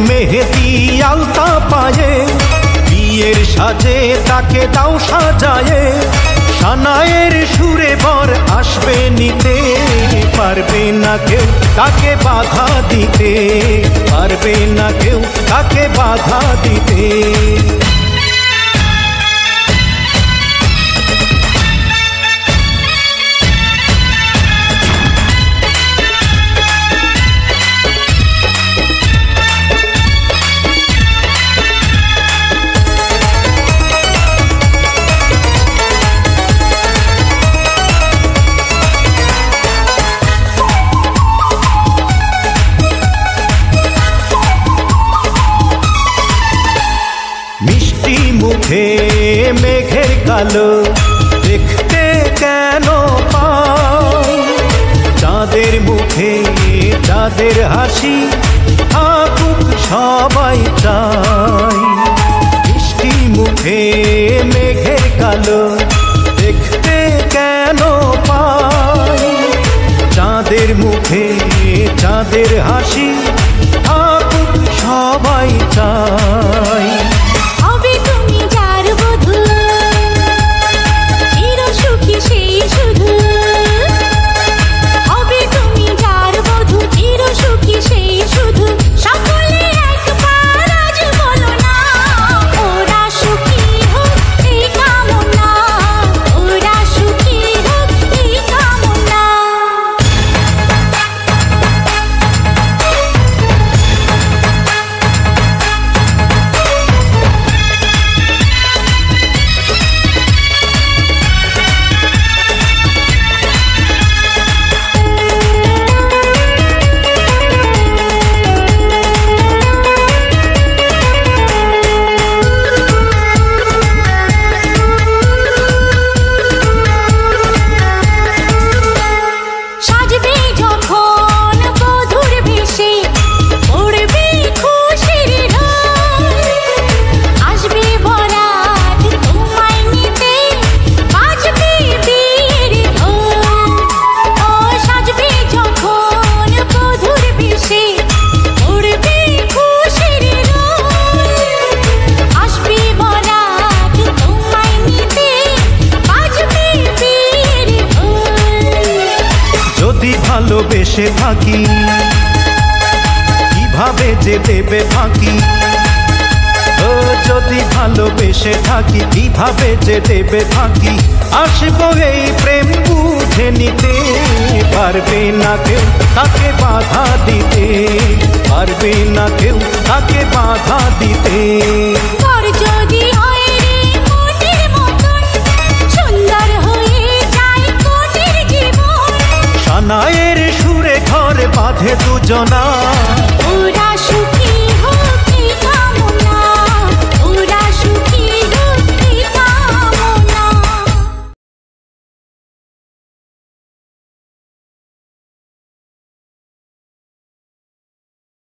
মেহেদি আলতা পায়ে বিয়ের সাজে তাকে দাও সাজায়ে সানায়ের সুরে বর আসবে নিতে পারবে না কেউ তাকে বাধা দিতে পারবে না কেউ তাকে বাধা দিতে মুখে মেঘের কালো দেখতে কেন পাই চাঁদের মুখে চাঁদের হাসি থাকুক সবাই চাই মিষ্টি মুখে মেঘের কালো দেখতে কেন পাই চাঁদের মুখে চাঁদের হাসি থাকুক সবাই চাই ভালোবেসে থাকি কিভাবে যে দেবে ফাঁকি ও যদি ভালোবেসে থাকি কিভাবে যে দেবে ফাঁকি আসবো এই প্রেম বুঝে নিতে পারবে না কেউ তাকে বাধা দিতে পারবে না কেউ তাকে বাধা দিতে সানায়ের সুরে ঘরে বাঁধে দুজনা